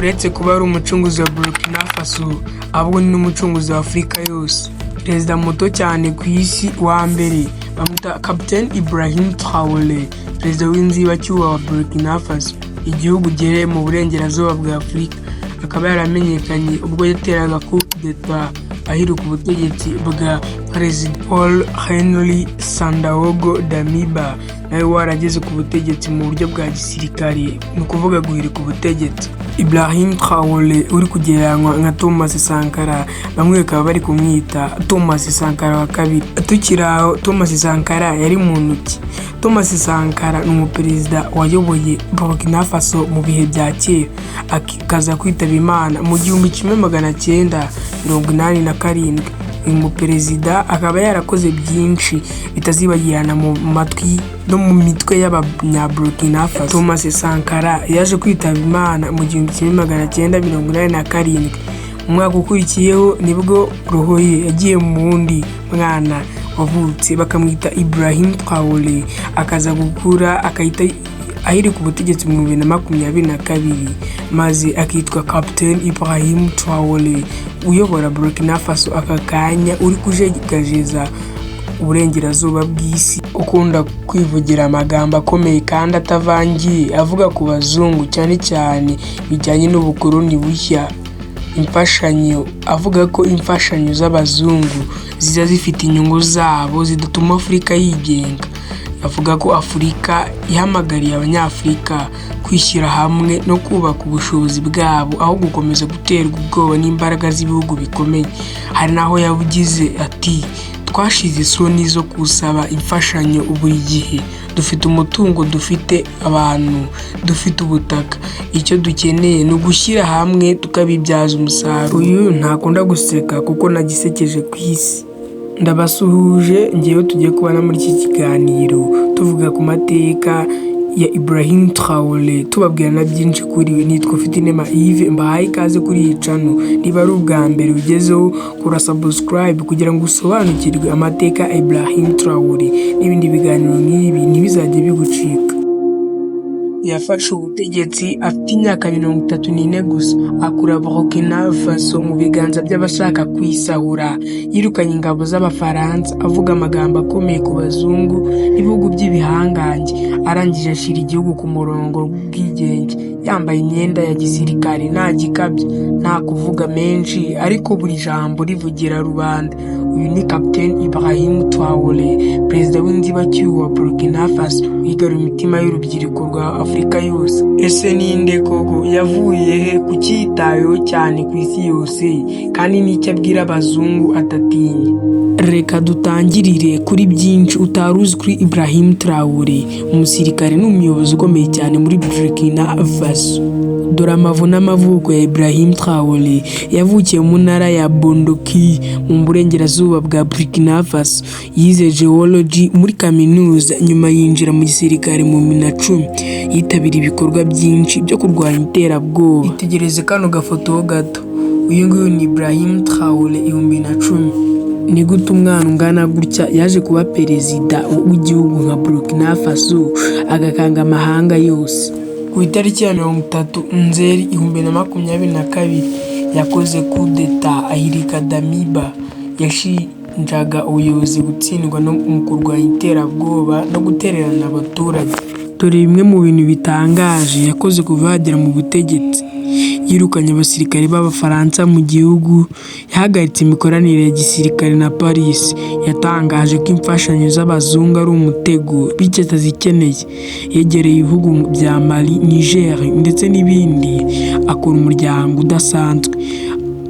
uretse kuba ari umucunguzi wa Burkina Faso ahubwo ni n'umucunguzi wa Afurika yose. Perezida muto cyane ku isi wa mbere bamwita Captain Ibrahim Traoré, perezida w'inzibacyuho wa Burkina Faso, igihugu giherereye mu burengerazuba bwa Afurika. Akaba yaramenyekanye ubwo yateraga coup d'etat ahiruka ubutegetsi bwa Perezida Paul Henri Sandaogo Damiba, nawe warageze ku butegetsi mu buryo bwa gisirikare, ni ukuvuga guhirika ubutegetsi. Ibrahim Traoré uri kugereranywa nka Thomas Sankara, bamwe bakaba bari kumwita Thomas Sankara wa kabiri. Tukiri aho, Thomas Sankara yari muntu ki? Thomas Sankara ni umuperezida wayoboye Burkina Faso mu bihe bya kera, akaza kwitaba Imana mu 1987. Uyu muperezida akaba yarakoze byinshi bitazibagirana mu matwi no mu mitwe y'abanyaburkina Faso. Thomas Sankara yaje kwitaba Imana mu 1987. Umwaka ukurikiyeho nibwo roho ye yagiye mu wundi mwana wavutse bakamwita Ibrahim Traoré, akaza gukura akahita ahirika ubutegetsi mu 2022, maze akitwa Captain Ibrahim Traoré uyobora Burkina Faso aka kanya, uri kujegajeza uburengerazuba bw'isi, ukunda kwivugira amagambo akomeye kandi atavangiye avuga ku bazungu cyane cyane bijyanye n'ubukoloni bushya, imfashanyo, avuga ko imfashanyo z'abazungu ziza zifite inyungu zabo zidatuma Afurika yigenga. Avuga ko Afurika ihamagariye Abanyafurika kwishyira hamwe no kubaka ubushobozi bwabo aho gukomeza guterwa ubwoba n'imbaraga z'ibihugu bikomeye. Hari naho yavugize ati, twashize isoni zo kusaba imfashanyo buri gihe, dufite umutungo, dufite abantu, dufite ubutaka, icyo dukeneye ni ugushyira hamwe tukabibyaza umusaruro. Uyu ntakunda guseka kuko nagisekeje ku isi. Ndabasuhuje, ngewe tugiye kubana muri iki kiganiro tuvuga ku mateka ya Ibrahim Traoré, tubabwira na byinshi kuri we. Nitwa Fitinema Yves, mbahaye ikaze kuri iyi channel. Niba ari ubwa mbere ugezeho, kora subscribe kugira ngo usobanukirwe amateka ya Ibrahim Traoré n'ibindi biganiro nk'ibi ntibizajye bigucika. Yafashe ubutegetsi afite imyaka 34 gusa, akura Burkina Faso mu biganza by'abashaka kwisahura. Yirukanye ingabo z'Abafaransa, avuga amagambo akomeye ku bazungu n'ibihugu by'ibihangange, arangije ashira igihugu ku murongo w'ubwigenge, yambaye imyenda ya gisirikare, nta gikabye, nta kuvuga menshi, ariko buri jambo rivugira rubanda. Uyu ni Captain Ibrahim Traoré, perezida w'inzibacyuho wa Burkina Faso, wigarura imitima y'urubyiruko rwa Afurika yose. Ese ninde koko? Yavuye he? Kucyitayeho cyane ku isi yose kandi n'icyo abwira abazungu atatinya? Reka dutangirire kuri byinshi utaruzi kuri Ibrahim Traoré. Umusirikare n'umuyobozi ukomeye cyane muri Burkina Faso. Dore amavu n'amavuko ya Ibrahim Traoré. Yavukiye mu ntara ya Bondoki mu burengerazuba bwa Burkina Faso. Yize geology muri kaminuza, nyuma yinjira mu gisirikare mu 2010. Yitabira ibikorwa byinshi byo kurwanya iterabwoba. Itegereze kano gafoto gato. Uyu nguyu ni Ibrahim Traoré 2010. Ni gute umwana ungana gutya yaje kuba perezida w'igihugu nka Burkina Faso agakanga amahanga yose? Ku itariki ya 30 Nzeri 2022 yakoze coup d'etat ahirika Damiba. Yashinjaga ubuyobozi gutsindwa no mu kurwanya iterabwoba no gutererana abaturage. Dore bimwe mu bintu bitangaje yakoze kuva yagera mu butegetsi. Yirukanye abasirikare b'Abafaransa mu gihugu, yahagaritse imikoranire ya gisirikare na Paris, yatangaje ko imfashanyo z'abazungu ari umutego bityo atazikeneye. Yegereye ibihugu bya Mali, Niger ndetse n'ibindi, akora umuryango udasanzwe.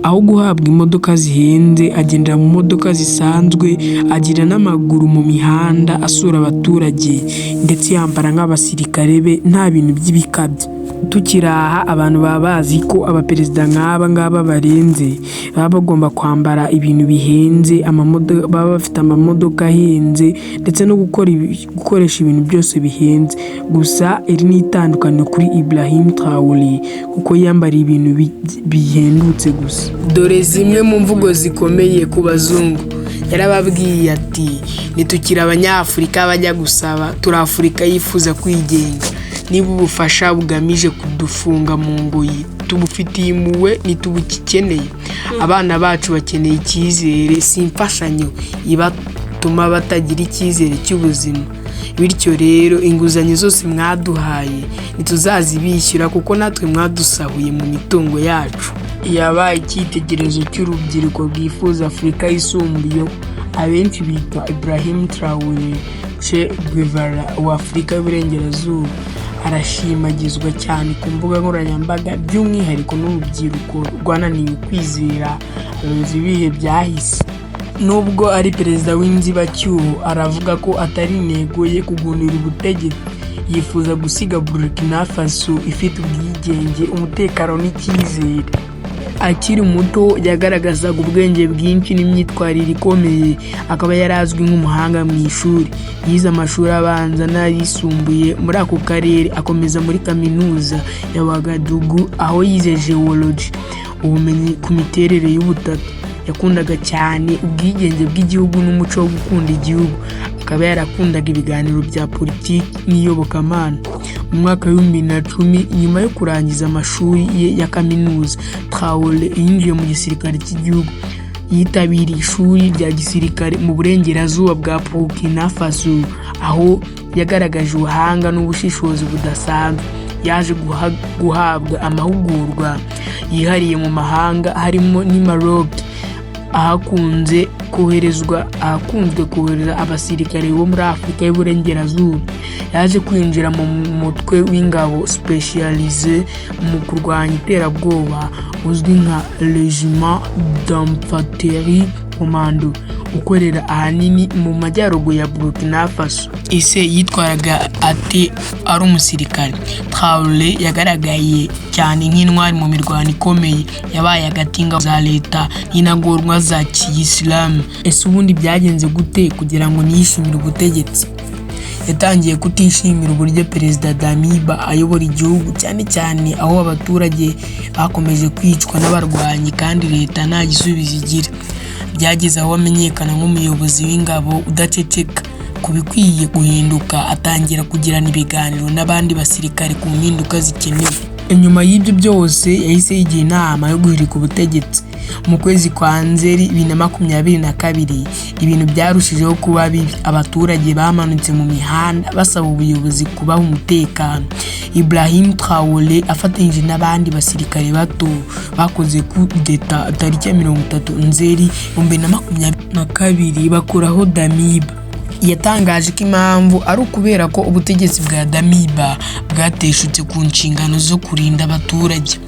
Aho guhabwa imodoka zihenze, agendera mu modoka zisanzwe, agira n'amaguru mu mihanda asura abaturage, ndetse yambara nk'abasirikare be, nta bintu by'ibikabyo. Tukiraha, abantu baba bazi ko abaperezida nk'aba ngaba barenze baba bagomba kwambara ibintu bihenze, baba bafite amamodoka ahenze ndetse no gukoresha ibintu byose bihenze. Gusa iri ni itandukaniro kuri Ibrahim Traoré kuko yambariye ibintu bihendutse gusa. Dore zimwe mu mvugo zikomeye ku bazungu. Yarababwiye ati, nitukira Abanyafurika bajya gusaba, turi Afurika yifuza kwigenga. niba ubufasha bugamije kudufunga mu ngoyi tubufitiye impuhwe ntitubukeneye. Abana bacu bakeneye icyizere, si imfashanyo ibatuma batagira icyizere cy'ubuzima. Bityo rero inguzanyo zose mwaduhaye ntituzazibishyura kuko natwe mwadusahuye mu mitungo yacu. Yabaye icyitegererezo cy'urubyiruko rwifuza Afurika yisumbuye, abenshi bita Ibrahim Traoré Che Guevara wa Afurika y'Uburengerazuba. Arashimagizwa cyane ku mbuga nkoranyambaga, by'umwihariko n'urubyiruko rwananiwe kwizera abayobozi b'ibihe byahise. Nubwo ari perezida w'inzibacyuho, aravuga ko atari intego ye kugundira ubutegetsi. Yifuza gusiga Burkina Faso ifite ubwigenge, umutekano n'icyizere. Akiri muto yagaragazaga ubwenge bwinshi n'imyitwarire ikomeye, akaba yarazwi nk'umuhanga mu ishuri. Yize amashuri abanza n'ayisumbuye muri ako karere, akomeza muri kaminuza ya Ouagadougou aho yize geology, ubumenyi ku miterere y'ubutaka. Yakundaga cyane ubwigenge bw'igihugu n'umuco wo gukunda igihugu, akaba yarakundaga ibiganiro bya politiki n'iyobokamana. Mu mwaka wa 2010 nyuma yo kurangiza amashuri ye ya kaminuza, Traoré yinjiye mu gisirikare cy'igihugu. Yitabiriye ishuri rya gisirikare mu burengerazuba bwa Burkina Faso, aho yagaragaje ubuhanga n'ubushishozi budasanzwe. Yaje guhabwa amahugurwa yihariye mu mahanga harimo ni Maroc, ahakunze kohereza abasirikare bo muri Afurika y'Uburengerazuba. Yaje kwinjira mu mutwe w'ingabo specialisé mu kurwanya iterabwoba uzwi nka Régiment d'Infanterie Commando, ukorera ahanini mu majyaruguru ya Burkina Faso. Ise yitwaraga ati ari umusirikare. Traoré yagaragaye cyane nk'intwari mu mirwano ikomeye, yabaye agatinga za leta n'intagondwa za Kiyisilamu. Ese ubundi byagenze gute kugira ngo niyishimire ubutegetsi? Yatangiye kutishimira uburyo Perezida Damiba ayobora igihugu, cyane cyane aho abaturage bakomeje kwicwa n'abarwanyi kandi leta nta gisubizo igira. Byageze aho amenyekana nk'umuyobozi w'ingabo udaceceka ku bikwiye guhinduka, atangira kugirana ibiganiro n'abandi basirikare ku mpinduka zikenewe. Inyuma y'ibyo byose yahise yigira inama yo guhirika ubutegetsi. Mu kwezi kwa Nzeri 2022 ibintu byarushijeho kuba bibi. Abaturage bamanutse mu mihanda basaba ubuyobozi kubaha umutekano. Ibrahim Traoré afatanyije n'abandi basirikare bato bakoze coup d'etat tariki ya 30 Nzeri 2022 bakuraho Damiba. Yatangaje ko impamvu ari ukubera ko ubutegetsi bwa Damiba bwateshutse ku nshingano zo kurinda abaturage.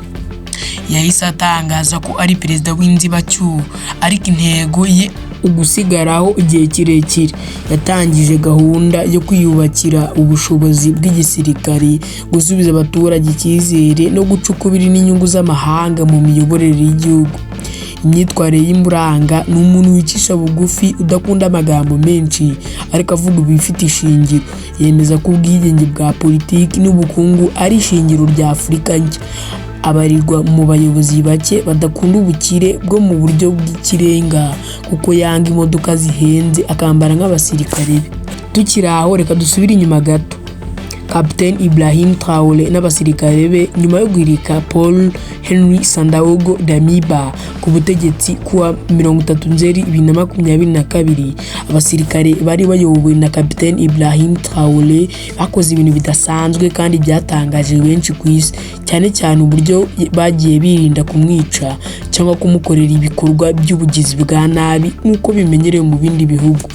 Yahise atangaza ko ari perezida w'inzibacyuho, ariko intego ye ugusigaraho igihe kirekire. Yatangije gahunda yo kwiyubakira ubushobozi bw'igisirikare, gusubiza abaturage icyizere no gucukubira n'inyungu z'amahanga mu miyoborere y'igihugu. Imyitwarire y'imuranga ni umuntu wicisha bugufi, udakunda amagambo menshi, ariko avuga ibifite ishingiro. Yemeza ko ubwigenge bwa politiki n'ubukungu ari ishingiro rya Afurika nshya. Abarirwa mu bayobozi bake badakunda ubukire bwo mu buryo bw'ikirenga, kuko yanga imodoka zihenze, akambara nk'abasirikare be. Tukiri aho reka dusubire inyuma gato. Captain Ibrahim Traoré n'abasirikare be nyuma yo guhirika Paul Henri Sandaogo Damiba ku butegetsi kuwa 30 Nzeri 2022, abasirikare bari bayobowe na Captain Ibrahim Traoré bakoze ibintu bidasanzwe kandi byatangaje benshi ku isi, cyane cyane uburyo bagiye birinda kumwica cyangwa kumukorera ibikorwa by'ubugizi bwa nabi nk'uko bimenyerewe mu bindi bihugu.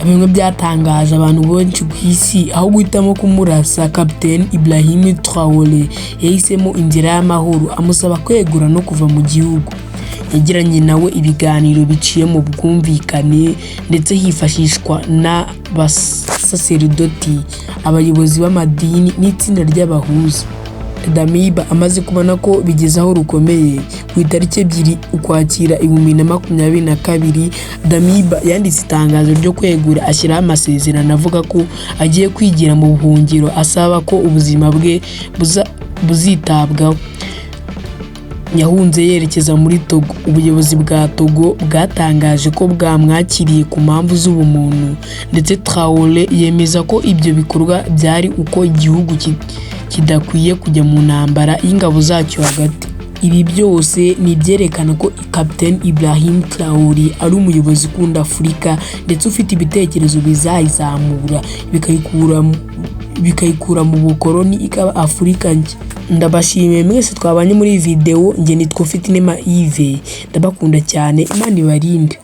Bimwe byatangaje abantu benshi ku isi. Aho guhitamo kumurasa, Captain Ibrahim Traoré yahisemo inzira y'amahoro, amusaba kwegura no kuva mu gihugu. Yagiranye nawe ibiganiro biciye mu bwumvikane, ndetse hifashishwa n'abasaserdoti, abayobozi b'amadini n'itsinda ry'abahuza. Damiba amaze kubona ko bigeze aho rukomeye, ku itariki 2 Ukwakira 2022, Damiba yanditse itangazo ryo kwegura, ashyiraho amasezerano avuga ko agiye kwigira mu buhungiro, asaba ko ubuzima bwe buzitabwaho. yahunze yerekeza muri Togo. Ubuyobozi bwa Togo bwatangaje ko bwamwakiriye ku mpamvu z'ubumuntu, ndetse Traoré yemeza ko ibyo bikorwa byari uko igihugu kidakwiye kujya mu ntambara y'ingabo zacyo hagati. Ibi byose ni ibyerekana ko Captain Ibrahim Traoré ari umuyobozi ukunda Afurika ndetse ufite ibitekerezo bizayizamura bikayikura mu bukoloni ikaba Afurika nshya. Ndabashimiye mwese twabanye muri iyi video. Njye nitwa Fitinema Yves, ndabakunda cyane. Imana ibarinde.